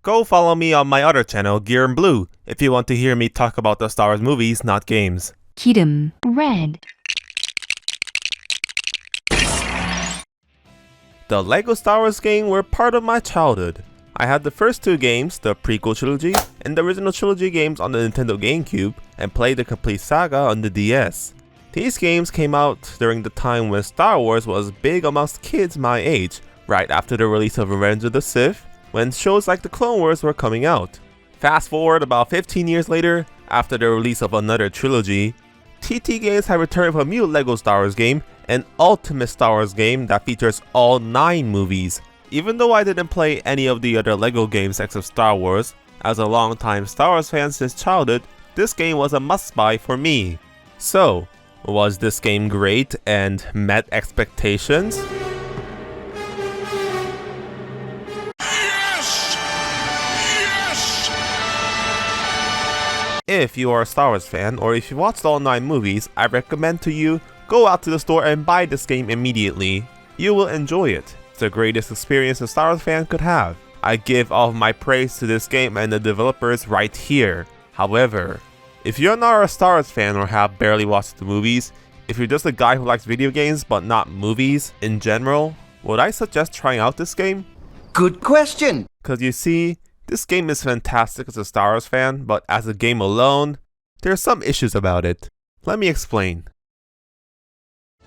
Go follow me on my other channel, Gireum if you want to hear me talk about the Star Wars movies, not games. Gireum, red. The LEGO Star Wars games were part of my childhood. I had the first two games, the prequel trilogy and the original trilogy games on the Nintendo GameCube, and played the complete saga on the DS. These games came out during the time when Star Wars was big amongst kids my age, right after the release of Revenge of the Sith, when shows like the Clone Wars were coming out. Fast forward about 15 years later, after the release of another trilogy, TT Games had returned with a new LEGO Star Wars game, an Ultimate Star Wars game that features all 9 movies. Even though I didn't play any of the other LEGO games except Star Wars, as a longtime Star Wars fan since childhood, this game was a must-buy for me. So, was this game great and met expectations? If you are a Star Wars fan, or if you watched all 9 movies, I recommend to you, go out to the store and buy this game immediately. You will enjoy it. It's the greatest experience a Star Wars fan could have. I give all of my praise to this game and the developers right here. However, if you're not a Star Wars fan or have barely watched the movies, if you're just a guy who likes video games but not movies in general, would I suggest trying out this game? Good question! Cause you see, this game is fantastic as a Star Wars fan, but as a game alone, there are some issues about it. Let me explain. I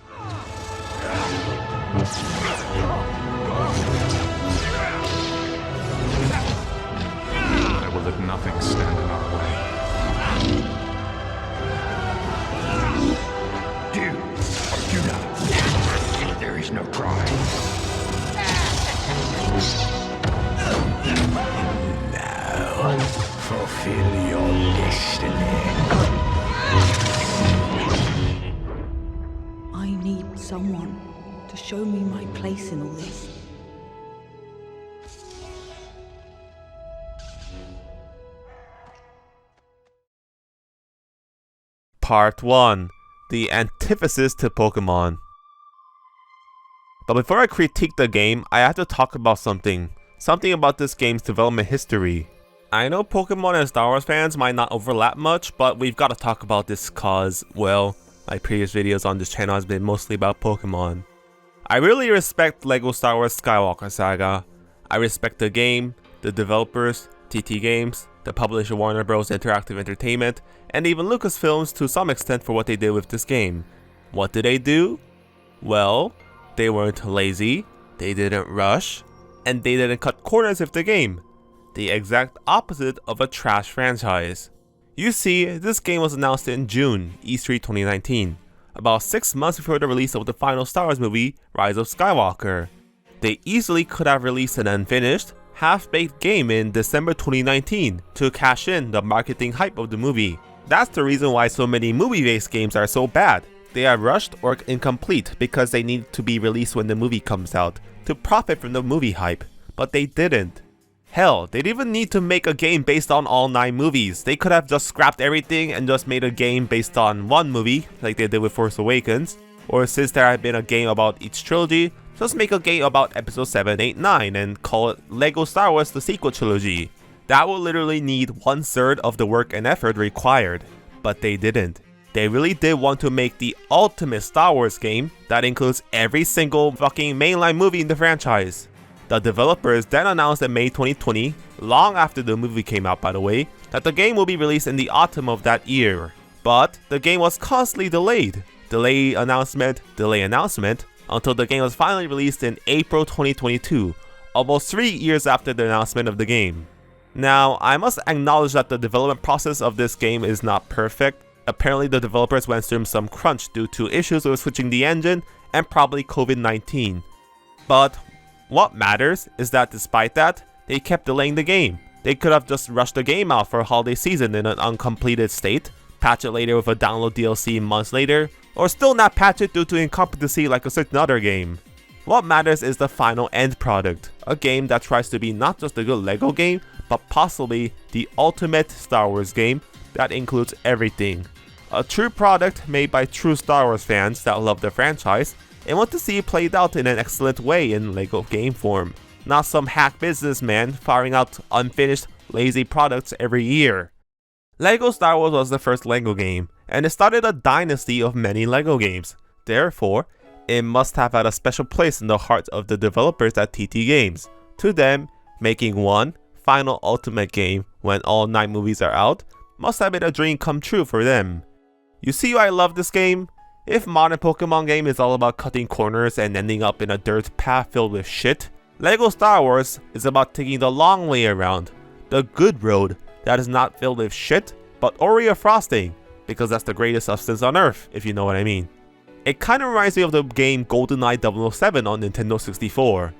will let nothing stand in our way. Do or do not. There is no try. Now, fulfill your destiny. I need someone to show me my place in all this. Part 1. The Antithesis to Pokemon. But before I critique the game, I have to talk about something about this game's development history. I know Pokemon and Star Wars fans might not overlap much, but we've got to talk about this cause, well, my previous videos on this channel has been mostly about Pokemon. I really respect LEGO Star Wars Skywalker Saga. I respect the game, the developers, TT Games, the publisher Warner Bros. Interactive Entertainment, and even Lucasfilms to some extent for what they did with this game. What did they do? Well, they weren't lazy, they didn't rush, and they didn't cut corners with the game. The exact opposite of a trash franchise. You see, this game was announced in June, E3 2019, about 6 months before the release of the final Star Wars movie, Rise of Skywalker. They easily could have released an unfinished, half-baked game in December 2019 to cash in the marketing hype of the movie. That's the reason why so many movie-based games are so bad. They are rushed or incomplete because they need to be released when the movie comes out to profit from the movie hype, but they didn't. Hell, they didn't even need to make a game based on all 9 movies. They could have just scrapped everything and just made a game based on one movie, like they did with Force Awakens. Or since there had been a game about each trilogy, just make a game about episode 7, 8, 9 and call it LEGO Star Wars The Sequel Trilogy. That will literally need 1/3 of the work and effort required. But they didn't. They really did want to make the ultimate Star Wars game that includes every single fucking mainline movie in the franchise. The developers then announced in May 2020, long after the movie came out by the way, that the game will be released in the autumn of that year. But the game was constantly delayed. Delay announcement, until the game was finally released in April 2022, almost 3 years after the announcement of the game. Now, I must acknowledge that the development process of this game is not perfect. Apparently the developers went through some crunch due to issues with switching the engine and probably COVID-19. But what matters is that despite that, they kept delaying the game. They could have just rushed the game out for a holiday season in an uncompleted state, patch it later with a download DLC months later, or still not patch it due to incompetency like a certain other game. What matters is the final end product, a game that tries to be not just a good LEGO game, but possibly the ultimate Star Wars game that includes everything. A true product made by true Star Wars fans that love the franchise and want to see it played out in an excellent way in LEGO game form. not some hack businessman firing out unfinished, lazy products every year. LEGO Star Wars was the first LEGO game, and it started a dynasty of many LEGO games. Therefore, it must have had a special place in the hearts of the developers at TT Games. To them, making one final ultimate game when all 9 movies are out must have been a dream come true for them. You see why I love this game? If modern Pokemon game is all about cutting corners and ending up in a dirt path filled with shit, LEGO Star Wars is about taking the long way around, the good road that is not filled with shit, but Oreo frosting, because that's the greatest substance on earth, if you know what I mean. It kinda reminds me of the game GoldenEye 007 on Nintendo 64.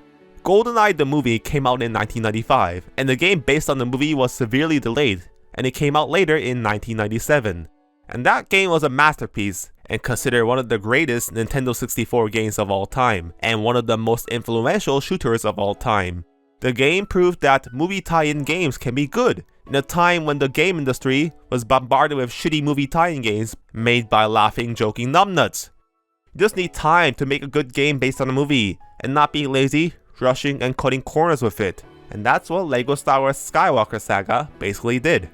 GoldenEye the movie came out in 1995, and the game based on the movie was severely delayed, and it came out later in 1997. And that game was a masterpiece, and considered one of the greatest Nintendo 64 games of all time, and one of the most influential shooters of all time. The game proved that movie tie-in games can be good, in a time when the game industry was bombarded with shitty movie tie-in games made by laughing, joking numbnuts. You just need time to make a good game based on a movie, and not be lazy, rushing, and cutting corners with it. And that's what LEGO Star Wars Skywalker Saga basically did.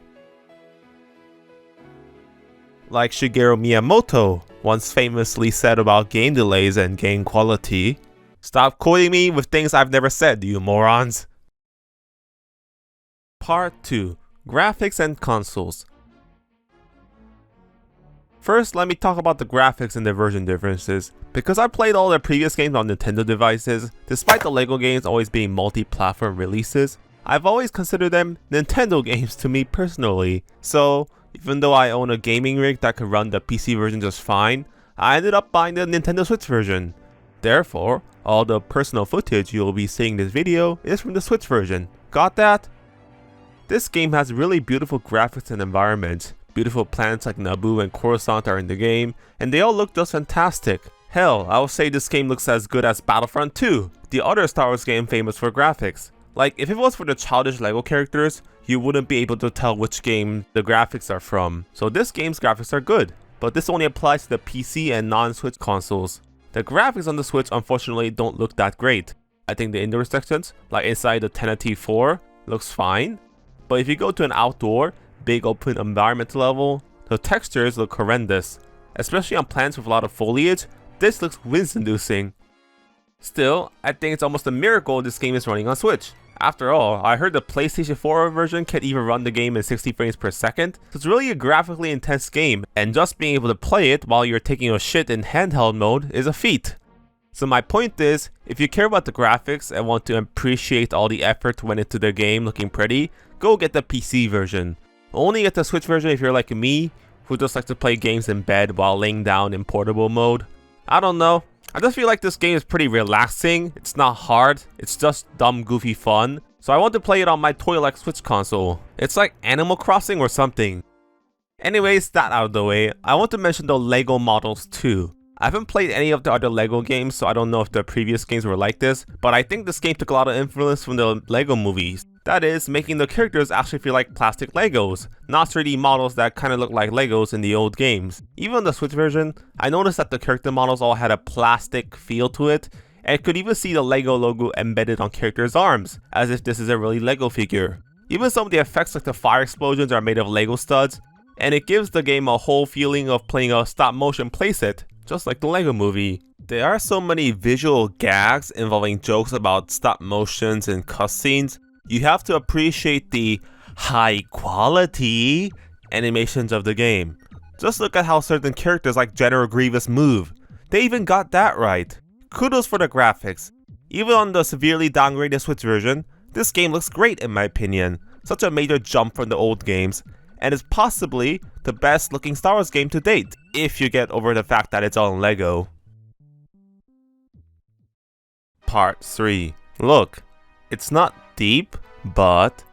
Like Shigeru Miyamoto once famously said about game delays and game quality, "Stop quoting me with things I've never said, you morons." Part 2. Graphics and Consoles. First, let me talk about the graphics and the version differences. Because I played all the previous games on Nintendo devices, despite the LEGO games always being multi-platform releases, I've always considered them Nintendo games to me personally. So, even though I own a gaming rig that could run the PC version just fine, I ended up buying the Nintendo Switch version. Therefore, all the personal footage you will be seeing in this video is from the Switch version. Got that? This game has really beautiful graphics and environments. Beautiful planets like Naboo and Coruscant are in the game, and they all look just fantastic. Hell, I would say this game looks as good as Battlefront 2, the other Star Wars game famous for graphics. Like, if it was for the childish LEGO characters, you wouldn't be able to tell which game the graphics are from. So this game's graphics are good, but this only applies to the PC and non-Switch consoles. The graphics on the Switch unfortunately don't look that great. I think the indoor sections, like inside the Tenacity 4, looks fine. But if you go to an outdoor, big open environment level, the textures look horrendous. Especially on plants with a lot of foliage, this looks wince-inducing. Still, I think it's almost a miracle this game is running on Switch. After all, I heard the PlayStation 4 version can even run the game in 60 frames per second, so it's really a graphically intense game, and just being able to play it while you're taking a shit in handheld mode is a feat. So my point is, if you care about the graphics and want to appreciate all the effort went into the game looking pretty, go get the PC version. Only get the Switch version if you're like me, who just likes to play games in bed while laying down in portable mode. I don't know, I just feel like this game is pretty relaxing, it's not hard, it's just dumb goofy fun, so I want to play it on my toy-like Switch console. It's like Animal Crossing or something. Anyways, that out of the way, I want to mention the LEGO models too. I haven't played any of the other LEGO games, so I don't know if the previous games were like this, but I think this game took a lot of influence from the LEGO movies. That is, making the characters actually feel like plastic Legos, not 3D models that kinda look like Legos in the old games. Even on the Switch version, I noticed that the character models all had a plastic feel to it, and could even see the LEGO logo embedded on characters' arms, as if this is a really LEGO figure. Even some of the effects like the fire explosions are made of LEGO studs, and it gives the game a whole feeling of playing a stop motion playset, just like the LEGO movie. There are so many visual gags involving jokes about stop motions and cutscenes. You have to appreciate the high quality animations of the game. Just look at how certain characters like General Grievous move. They even got that right. Kudos for the graphics. Even on the severely downgraded Switch version, this game looks great in my opinion. Such a major jump from the old games, and is possibly the best looking Star Wars game to date, if you get over the fact that it's all in LEGO. Part 3. Look, it's not deep, but...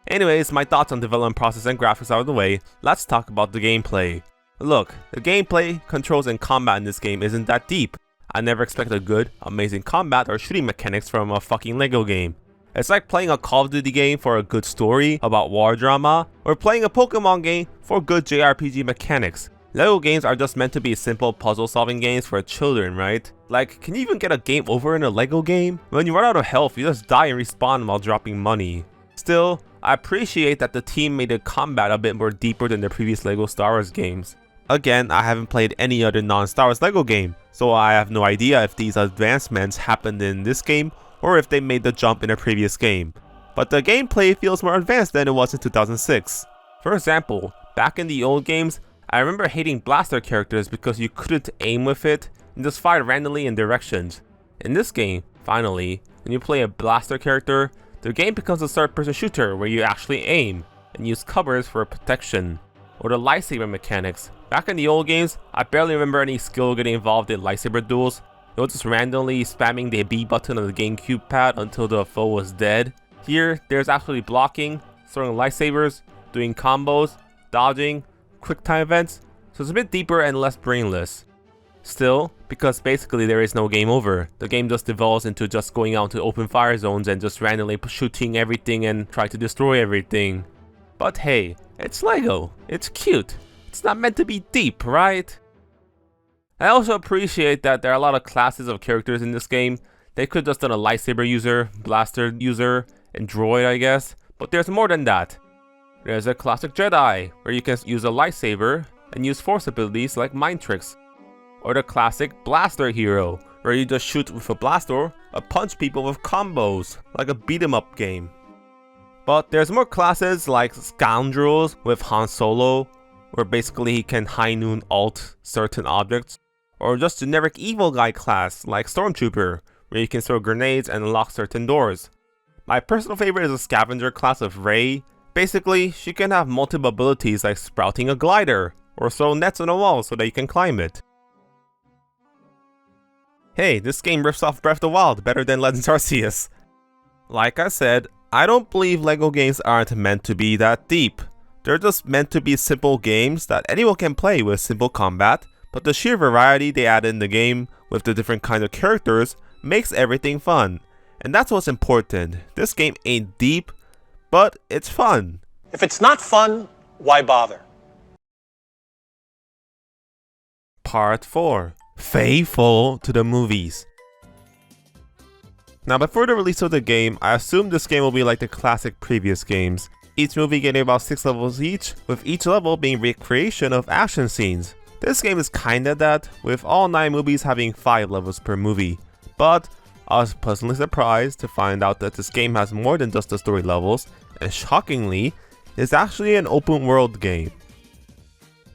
Anyways, my thoughts on development process and graphics out of the way, let's talk about the gameplay. Look, the gameplay, controls, and combat in this game isn't that deep. I never expected good, amazing combat or shooting mechanics from a fucking LEGO game. It's like playing a Call of Duty game for a good story about war drama, or playing a Pokemon game for good JRPG mechanics. Lego games are just meant to be simple puzzle solving games for children, right? Like, can you even get a game over in a Lego game? When you run out of health, you just die and respawn while dropping money. Still, I appreciate that the team made the combat a bit more deeper than the previous Lego Star Wars games. Again, I haven't played any other non-Star Wars Lego game, so I have no idea if these advancements happened in this game or if they made the jump in a previous game. But the gameplay feels more advanced than it was in 2006. For example, back in the old games, I remember hating blaster characters because you couldn't aim with it and just fired randomly in directions. In this game, finally, when you play a blaster character, the game becomes a third-person shooter where you actually aim and use covers for protection. Or the lightsaber mechanics. Back in the old games, I barely remember any skill getting involved in lightsaber duels. It was just randomly spamming the B button on the GameCube pad until the foe was dead. Here, there's actually blocking, throwing lightsabers, doing combos, dodging, quick time events, so it's a bit deeper and less brainless. Still, because basically there is no game over, the game just devolves into just going out to open fire zones and just randomly shooting everything and trying to destroy everything. But hey, it's Lego, it's cute, it's not meant to be deep, right? I also appreciate that there are a lot of classes of characters in this game. They could just done a lightsaber user, blaster user, and droid I guess, but there's more than that. There's a classic Jedi, where you can use a lightsaber and use force abilities like mind tricks. Or the classic blaster hero, where you just shoot with a blaster or punch people with combos, like a beat 'em up game. But there's more classes like Scoundrels with Han Solo, where basically he can high noon alt certain objects. Or just generic evil guy class like Stormtrooper, where you can throw grenades and unlock certain doors. My personal favorite is a scavenger class of Rey. Basically, she can have multiple abilities like sprouting a glider, or throw nets on a wall so that you can climb it. Hey, this game rips off Breath of the Wild better than Legends Arceus. Like I said, I don't believe Lego games aren't meant to be that deep. They're just meant to be simple games that anyone can play with simple combat, but the sheer variety they add in the game with the different kinds of characters makes everything fun. And that's what's important. This game ain't deep, but it's fun. If it's not fun, why bother? Part 4. Faithful to the movies. Now before the release of the game, I assumed this game will be like the classic previous games. Each movie getting about 6 levels each, with each level being recreation of action scenes. This game is kinda that, with all 9 movies having 5 levels per movie. But I was pleasantly surprised to find out that this game has more than just the story levels, and shockingly, it's actually an open world game.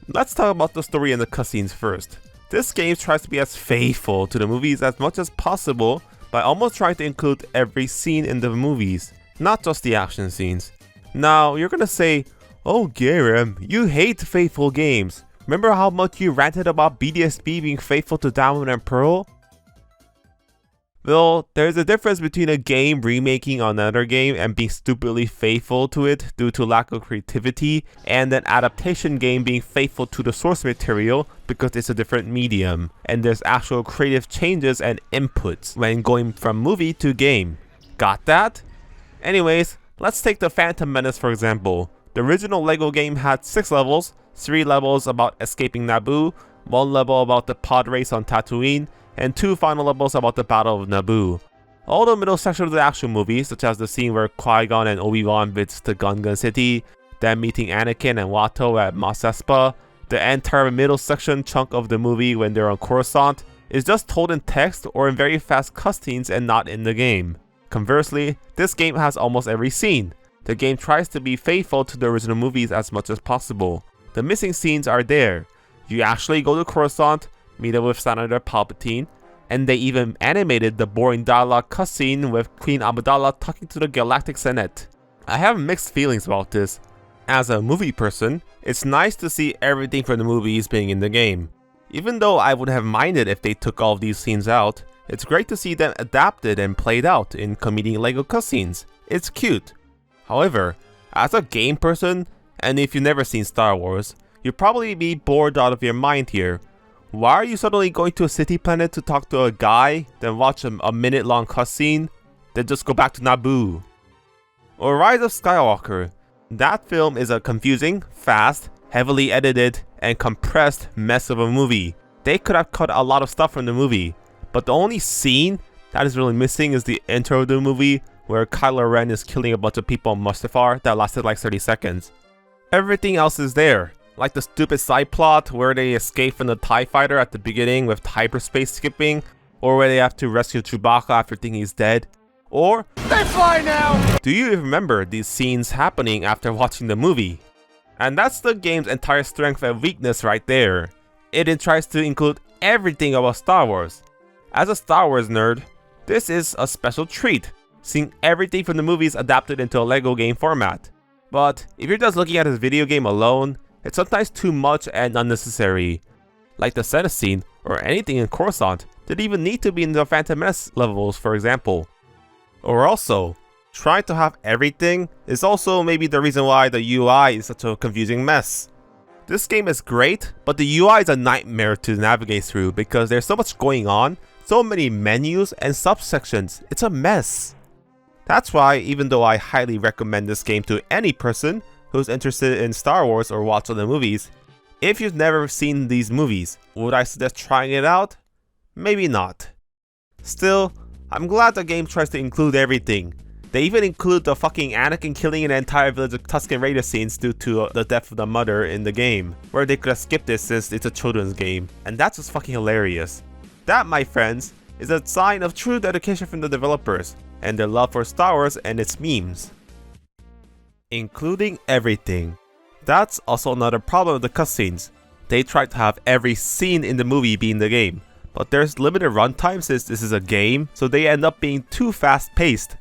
Let's talk about the story and the cutscenes first. This game tries to be as faithful to the movies as much as possible by almost trying to include every scene in the movies, not just the action scenes. Now, you're gonna say, oh Gireum, you hate faithful games. Remember how much you ranted about BDSP being faithful to Diamond and Pearl? Well, there's a difference between a game remaking another game and being stupidly faithful to it due to lack of creativity, and an adaptation game being faithful to the source material because it's a different medium, and there's actual creative changes and inputs when going from movie to game. Got that? Anyways, let's take the Phantom Menace for example. The original Lego game had 6 levels, 3 levels about escaping Naboo, 1 level about the pod race on Tatooine, and 2 final levels about the Battle of Naboo. All the middle section of the action movie, such as the scene where Qui-Gon and Obi-Wan visits the Gungan City, then meeting Anakin and Watto at Mos Espa, the entire middle section chunk of the movie when they're on Coruscant, is just told in text or in very fast cutscenes and not in the game. Conversely, this game has almost every scene. The game tries to be faithful to the original movies as much as possible. The missing scenes are there. You actually go to Coruscant, meet up with Senator Palpatine, and they even animated the boring dialogue cutscene with Queen Amidala talking to the Galactic Senate. I have mixed feelings about this. As a movie person, it's nice to see everything from the movies being in the game. Even though I would have minded if they took all of these scenes out, it's great to see them adapted and played out in comedic Lego cutscenes. It's cute. However, as a game person, and if you've never seen Star Wars, you'd probably be bored out of your mind here. Why are you suddenly going to a city planet to talk to a guy, then watch a minute long cutscene, then just go back to Naboo? Or Rise of Skywalker. That film is a confusing, fast, heavily edited, and compressed mess of a movie. They could have cut a lot of stuff from the movie, but the only scene that is really missing is the intro of the movie where Kylo Ren is killing a bunch of people on Mustafar that lasted like 30 seconds. Everything else is there, like the stupid side plot where they escape from the TIE fighter at the beginning with hyperspace skipping, or where they have to rescue Chewbacca after thinking he's dead. Or, They fly now! do you even remember these scenes happening after watching the movie? And that's the game's entire strength and weakness right there. It tries to include everything about Star Wars. As a Star Wars nerd, this is a special treat, seeing everything from the movies adapted into a LEGO game format. But if you're just looking at this video game alone, it's sometimes too much and unnecessary. Like the Senate scene, or anything in Coruscant, didn't even need to be in the Phantom Menace levels, for example. Or also, trying to have everything is also maybe the reason why the UI is such a confusing mess. This game is great, but the UI is a nightmare to navigate through because there's so much going on, so many menus and subsections, it's a mess. That's why, even though I highly recommend this game to any person who's interested in Star Wars or watching the movies, if you've never seen these movies, would I suggest trying it out? Maybe not. Still, I'm glad the game tries to include everything. They even include the fucking Anakin killing an entire village of Tusken Raider scenes due to the death of the mother in the game, where they could have skipped this since it's a children's game, and that's just fucking hilarious. That, my friends, is a sign of true dedication from the developers, and their love for Star Wars and its memes. Including everything. That's also another problem with the cutscenes. They tried to have every scene in the movie be in the game, but there's limited runtime since this is a game, so they end up being too fast paced.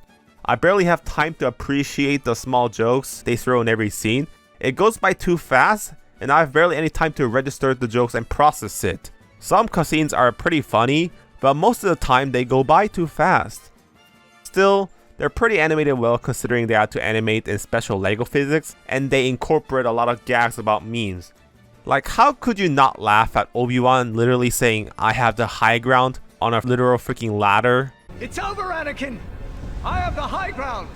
I barely have time to appreciate the small jokes they throw in every scene. It goes by too fast, and I have barely any time to register the jokes and process it. Some cutscenes are pretty funny, but most of the time they go by too fast. Still, they're pretty animated well considering they had to animate in special LEGO physics, and they incorporate a lot of gags about memes. Like, how could you not laugh at Obi-Wan literally saying, "I have the high ground" on a literal freaking ladder? It's over, Anakin! I have the high ground!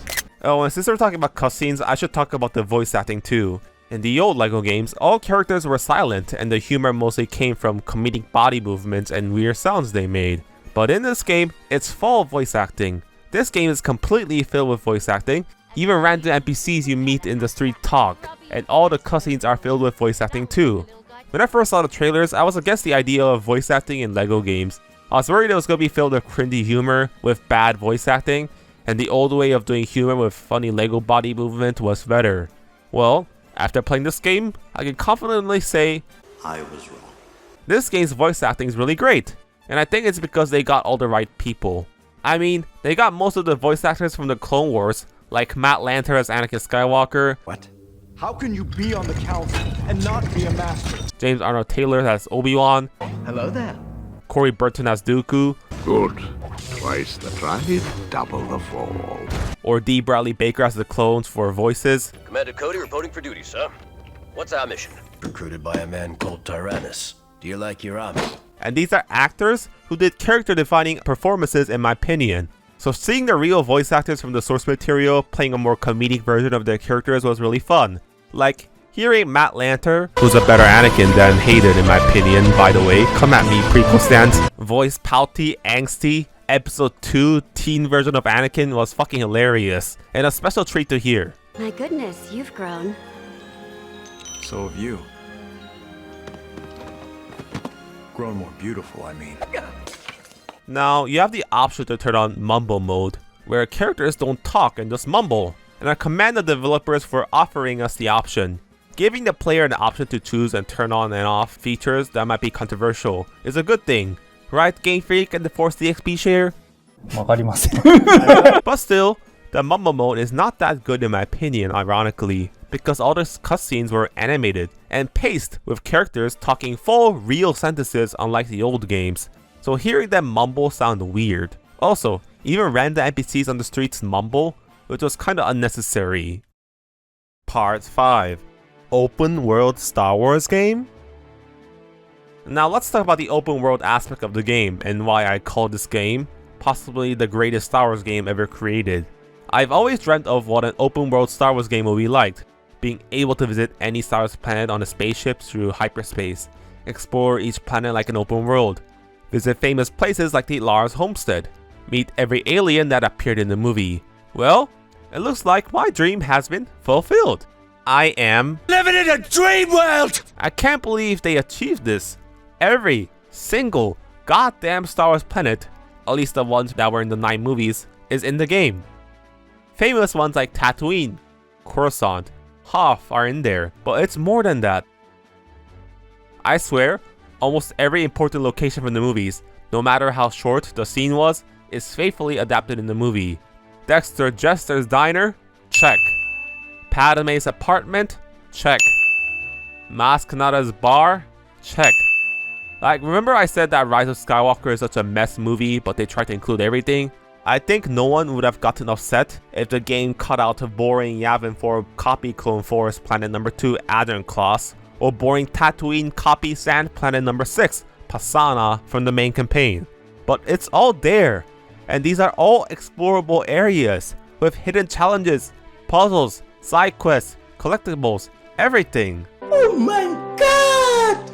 Oh, and since we're talking about cutscenes, I should talk about the voice acting too. In the old LEGO games, all characters were silent, and the humor mostly came from comedic body movements and weird sounds they made. But in this game, it's full of voice acting. This game is completely filled with voice acting. Even random NPCs you meet in the street talk, and all the cutscenes are filled with voice acting too. When I first saw the trailers, I was against the idea of voice acting in LEGO games. I was worried it was going to be filled with cringy humor with bad voice acting, and the old way of doing humor with funny LEGO body movement was better. Well, after playing this game, I can confidently say I was wrong. this game's voice acting is really great, and I think it's because they got all the right people. I mean, they got most of the voice actors from the Clone Wars, like Matt Lanter as Anakin Skywalker, What? How can you be on the council and not be a master? James Arnold Taylor as Obi-Wan, Hello there. Corey Burton as Dooku, Good. Twice the drive, double the fall. or D. Bradley Baker as the clones for voices. Commander Cody reporting for duty, sir. What's our mission? Recruited by a man called Tyrannus. Do you like your army? And these are actors who did character-defining performances in my opinion. So seeing the real voice actors from the source material playing a more comedic version of their characters was really fun. Like, hearing Matt Lanter, who's a better Anakin than Hayden in my opinion, by the way, come at me prequel stands, voice pouty, angsty, episode 2 teen version of Anakin was fucking hilarious, and a special treat to hear. My goodness, you've grown. So have you. Grown more beautiful, I mean. Now, you have the option to turn on mumble mode, where characters don't talk and just mumble, and I commend the developers for offering us the option. Giving the player an option to choose and turn on and off features that might be controversial is a good thing, right, Game Freak and the Force DXP share? わかりません But still, the mumble mode is not that good in my opinion, ironically, because all the cutscenes were animated and paced with characters talking full real sentences unlike the old games, so hearing them mumble sound weird. Also, even random NPCs on the streets mumble, which was kinda unnecessary. Part 5. Open World Star Wars game? Now let's talk about the open world aspect of the game and why I call this game possibly the greatest Star Wars game ever created. I've always dreamt of what an open world Star Wars game would be like, being able to visit any Star Wars planet on a spaceship through hyperspace, explore each planet like an open world, visit famous places like the Lars homestead, meet every alien that appeared in the movie. Well, it looks like my dream has been fulfilled. I am Living in a dream world! I can't believe they achieved this. Every single goddamn Star Wars planet, at least the ones that were in the 9 movies, is in the game. Famous ones like Tatooine, Coruscant, Hoth are in there, but it's more than that. I swear, almost every important location from the movies, no matter how short the scene was, is faithfully adapted in the movie. Dexter Jester's diner? Check. Padme's apartment? Check. Maz Kanata's bar? Check. Like, remember I said that Rise of Skywalker is such a mess movie, but they tried to include everything? I think no one would have gotten upset if the game cut out a boring Yavin 4 copy Clone Forest Planet number 2 Adern Class, or boring Tatooine copy Sand Planet number 6 Pasana from the main campaign. But it's all there, and these are all explorable areas with hidden challenges, puzzles, side quests, collectibles, everything. Oh my god!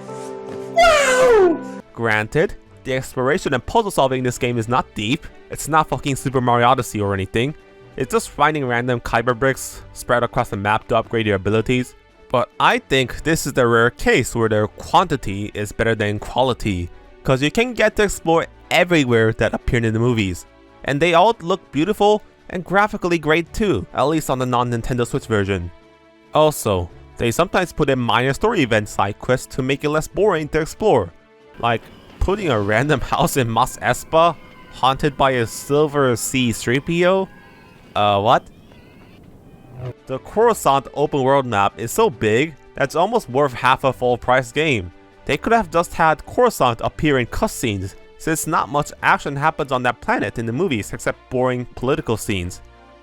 Wow! Granted, the exploration and puzzle solving in this game is not deep. It's not fucking Super Mario Odyssey or anything. It's just finding random kyber bricks spread across the map to upgrade your abilities. But I think this is the rare case where their quantity is better than quality, cause you can get to explore everywhere that appeared in the movies. And they all look beautiful and graphically great too, at least on the non-Nintendo Switch version. Also, they sometimes put in minor story event side quests to make it less boring to explore. Like putting a random house in Mos Espa, haunted by a silver C-3PO? What? The Coruscant open world map is so big that it's almost worth half a full price game. They could have just had Coruscant appear in cutscenes, since not much action happens on that planet in the movies except boring political scenes.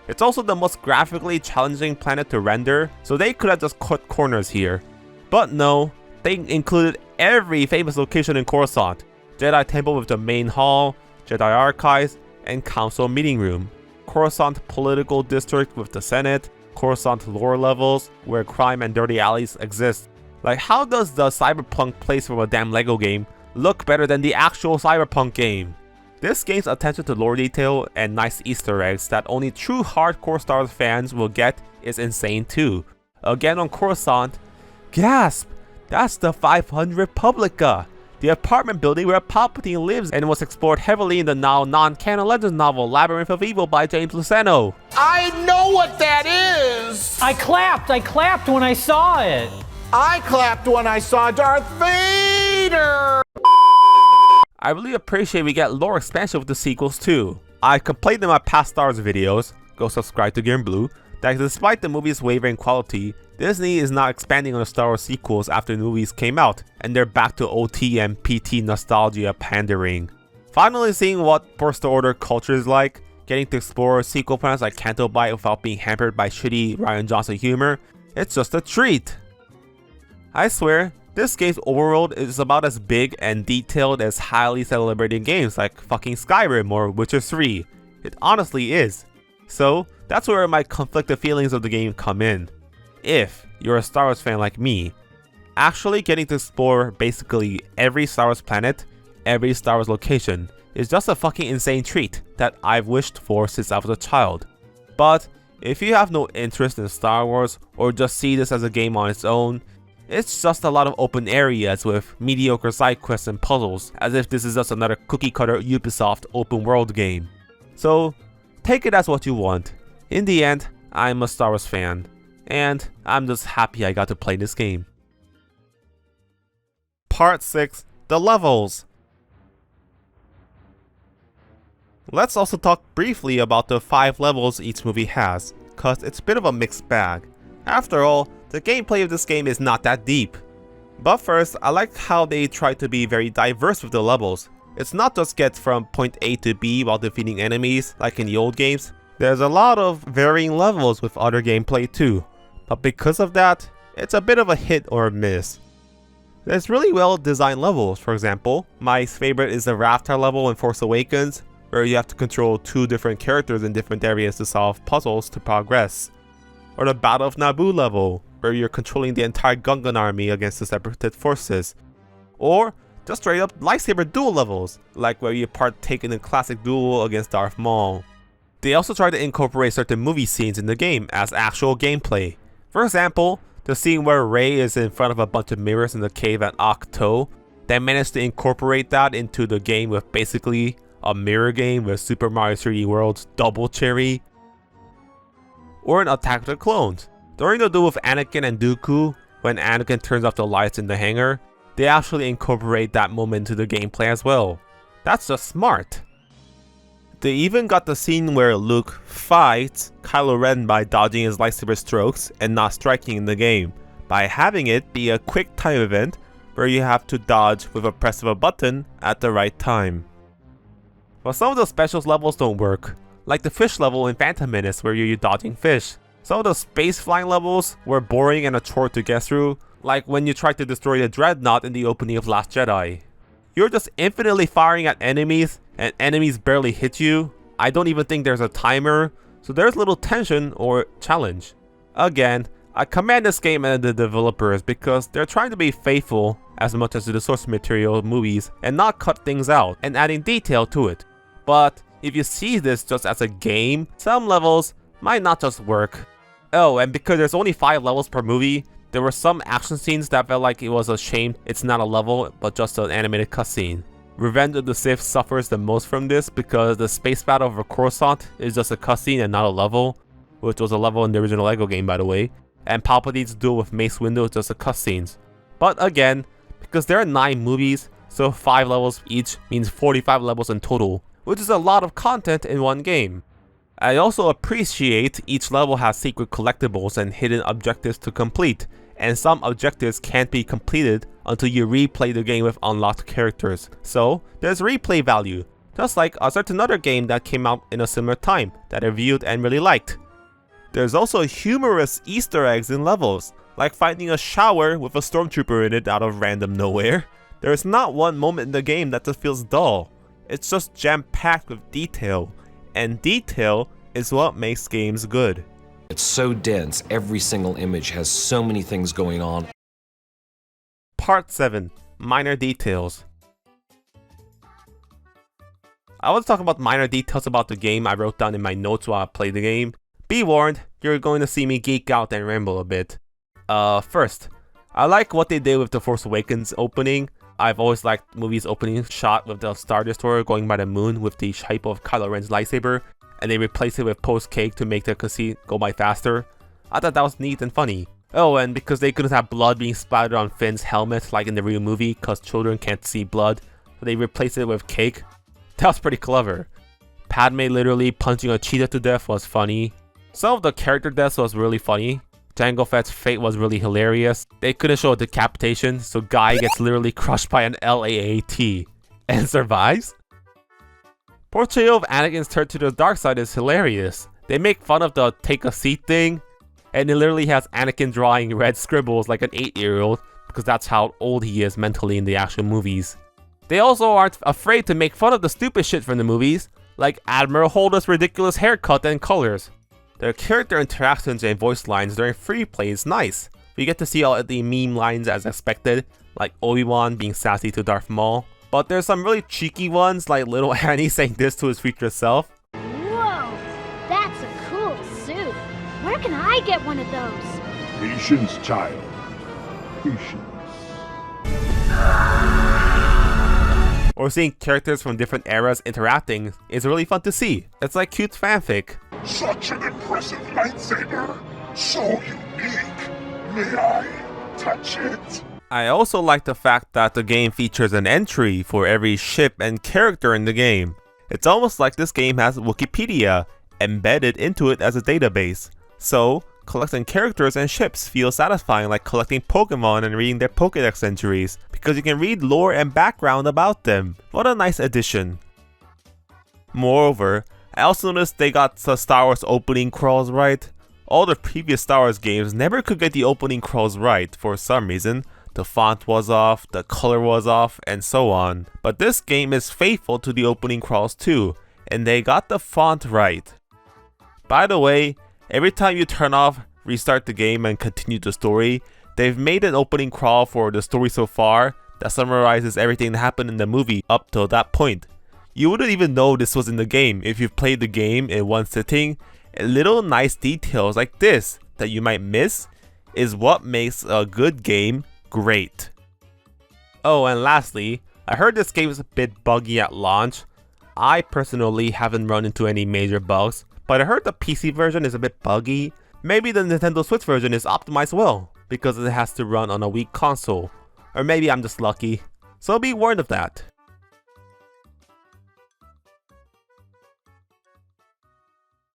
It's also the most graphically challenging planet to render, so they could have just cut corners here. But no, they included every famous location in Coruscant: Jedi Temple with the main hall, Jedi Archives, and Council Meeting Room, Coruscant Political District with the Senate, Coruscant lore levels where crime and dirty alleys exist. Like, how does the Cyberpunk place from a damn Lego game look better than the actual Cyberpunk game? This game's attention to lore detail and nice Easter eggs that only true hardcore Star Wars fans will get is insane too. Again on Coruscant, gasp! That's the 500 Republica! The apartment building where Palpatine lives and was explored heavily in the now non-canon Legends novel Labyrinth of Evil by James Luceno. I know what that is! I clapped when I saw it! I clapped when I saw Darth Vader! I really appreciate we get lore expansion with the sequels too. I complained in my past Star Wars videos, go subscribe to Gireum Blue, that despite the movie's wavering quality, Disney is not expanding on the Star Wars sequels after the movies came out, and they're back to OT and PT nostalgia pandering. Finally seeing what First Order culture is like, getting to explore sequel planets like Canto Bight without being hampered by shitty Rian Johnson humor, it's just a treat. I swear, this game's overworld is about as big and detailed as highly celebrated games like fucking Skyrim or Witcher 3. It honestly is. So, that's where my conflicted feelings of the game come in. If you're a Star Wars fan like me, actually getting to explore basically every Star Wars planet, every Star Wars location, is just a fucking insane treat that I've wished for since I was a child. But if you have no interest in Star Wars or just see this as a game on its own, it's just a lot of open areas with mediocre side quests and puzzles, as if this is just another cookie cutter Ubisoft open world game. So, take it as what you want. In the end, I'm a Star Wars fan, and I'm just happy I got to play this game. Part 6, the levels. Let's also talk briefly about the 5 levels each movie has, cause it's a bit of a mixed bag. After all, the gameplay of this game is not that deep. But first, I like how they try to be very diverse with the levels. It's not just get from point A to B while defeating enemies like in the old games. There's a lot of varying levels with other gameplay too. But because of that, it's a bit of a hit or a miss. There's really well designed levels. For example, my favorite is the Raftar level in Force Awakens, where you have to control 2 different characters in different areas to solve puzzles to progress. Or the Battle of Naboo level, where you're controlling the entire Gungan army against the Separatist forces. Or just straight up lightsaber duel levels, like where you partake in a classic duel against Darth Maul. They also try to incorporate certain movie scenes in the game as actual gameplay. For example, the scene where Rey is in front of a bunch of mirrors in the cave at Ahch-To. They managed to incorporate that into the game with basically a mirror game with Super Mario 3D World's Double Cherry. Or in Attack of the Clones. During the duel with Anakin and Dooku, when Anakin turns off the lights in the hangar, they actually incorporate that moment into the gameplay as well. That's just smart. They even got the scene where Luke fights Kylo Ren by dodging his lightsaber strokes and not striking in the game, by having it be a quick time event where you have to dodge with a press of a button at the right time. But some of the specials levels don't work, like the fish level in Phantom Menace where you're dodging fish. Some of the space flying levels were boring and a chore to get through, like when you tried to destroy the Dreadnought in the opening of Last Jedi. You're just infinitely firing at enemies and enemies barely hit you. I don't even think there's a timer, so there's little tension or challenge. Again, I commend this game and the developers because they're trying to be faithful as much as to the source material of movies and not cut things out and adding detail to it. But if you see this just as a game, some levels might not just work. Oh, and because there's only 5 levels per movie, there were some action scenes that felt like it was a shame it's not a level but just an animated cutscene. Revenge of the Sith suffers the most from this because the space battle over Coruscant is just a cutscene and not a level, which was a level in the original LEGO game by the way, and Palpatine's duel with Mace Windu is just a cutscenes. But again, because there are 9 movies, so 5 levels each means 45 levels in total, which is a lot of content in one game. I also appreciate each level has secret collectibles and hidden objectives to complete, and some objectives can't be completed until you replay the game with unlocked characters, so there's replay value, just like a certain other game that came out in a similar time that I reviewed and really liked. There's also humorous Easter eggs in levels, like finding a shower with a stormtrooper in it out of random nowhere. There's not one moment in the game that just feels dull, it's just jam-packed with detail, and detail is what makes games good. It's so dense, every single image has so many things going on. Part 7. Minor Details. I want to talk about minor details about the game I wrote down in my notes while I played the game. Be warned, you're going to see me geek out and ramble a bit. First, I like what they did with the Force Awakens opening. I've always liked movies opening shot with the Star Destroyer going by the moon with the shape of Kylo Ren's lightsaber, and they replaced it with post-cake to make the cutscene go by faster. I thought that was neat and funny. Oh, and because they couldn't have blood being splattered on Finn's helmet like in the real movie because children can't see blood, so they replaced it with cake. That was pretty clever. Padme literally punching a cheetah to death was funny. Some of the character deaths was really funny. Jango Fett's fate was really hilarious. They couldn't show a decapitation, so Guy gets literally crushed by an LAAT and survives. Portrayal of Anakin's turn to the dark side is hilarious. They make fun of the take a seat thing, and it literally has Anakin drawing red scribbles like an 8-year-old because that's how old he is mentally in the actual movies. They also aren't afraid to make fun of the stupid shit from the movies, like Admiral Holdo's ridiculous haircut and colors. Their character interactions and voice lines during free play is nice. We get to see all the meme lines as expected, like Obi-Wan being sassy to Darth Maul. But there's some really cheeky ones, like little Annie saying this to his future self. Whoa, that's a cool suit. Where can I get one of those? Patience, child. Patience. Or seeing characters from different eras interacting is really fun to see. It's like cute fanfic. Such an impressive lightsaber. So unique. May I touch it? I also like the fact that the game features an entry for every ship and character in the game. It's almost like this game has Wikipedia embedded into it as a database. So, collecting characters and ships feels satisfying like collecting Pokemon and reading their Pokédex entries, because you can read lore and background about them. What a nice addition. Moreover, I also noticed they got the Star Wars opening crawls right. All the previous Star Wars games never could get the opening crawls right for some reason. The font was off, the color was off, and so on. But this game is faithful to the opening crawls too, and they got the font right. By the way, every time you turn off restart the game and continue the story, they've made an opening crawl for the story so far that summarizes everything that happened in the movie up till that point. You wouldn't even know this was in the game if you've played the game in one sitting, and little nice details like this that you might miss is what makes a good game great. Oh, and lastly, I heard this game is a bit buggy at launch. I personally haven't run into any major bugs, but I heard the PC version is a bit buggy. Maybe the Nintendo Switch version is optimized well, because it has to run on a weak console. Or maybe I'm just lucky. So be warned of that.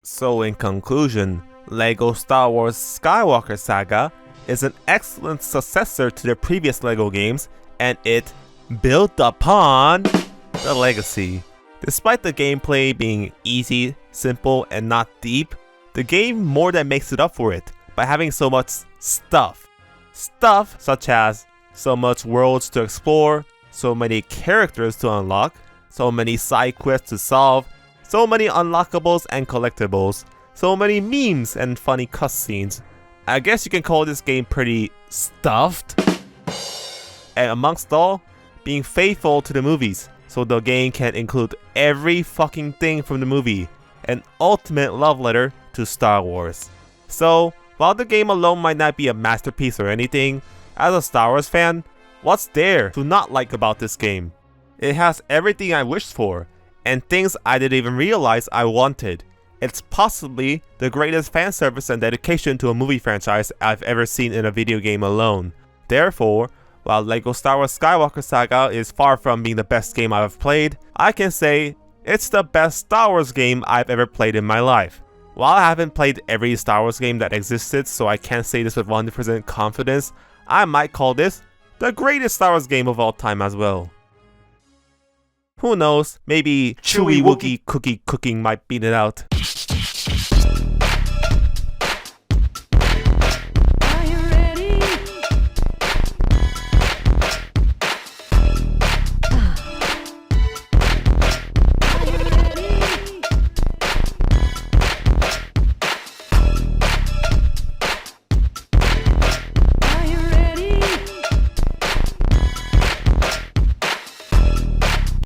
So in conclusion, LEGO Star Wars Skywalker Saga is an excellent successor to the previous LEGO games, and it built upon the legacy. Despite the gameplay being easy, simple, and not deep, the game more than makes it up for it by having so much stuff. Stuff such as so much worlds to explore, so many characters to unlock, so many side quests to solve, so many unlockables and collectibles, so many memes and funny cutscenes. I guess you can call this game pretty stuffed. And amongst all, being faithful to the movies, so the game can include every fucking thing from the movie, an ultimate love letter to Star Wars. So, while the game alone might not be a masterpiece or anything, as a Star Wars fan, what's there to not like about this game? It has everything I wished for, and things I didn't even realize I wanted. It's possibly the greatest fan service and dedication to a movie franchise I've ever seen in a video game alone. Therefore, while LEGO Star Wars Skywalker Saga is far from being the best game I've played, I can say it's the best Star Wars game I've ever played in my life. While I haven't played every Star Wars game that existed, so I can't say this with 100% confidence, I might call this the greatest Star Wars game of all time as well. Who knows, maybe Chewie Wookiee cookie cooking might beat it out.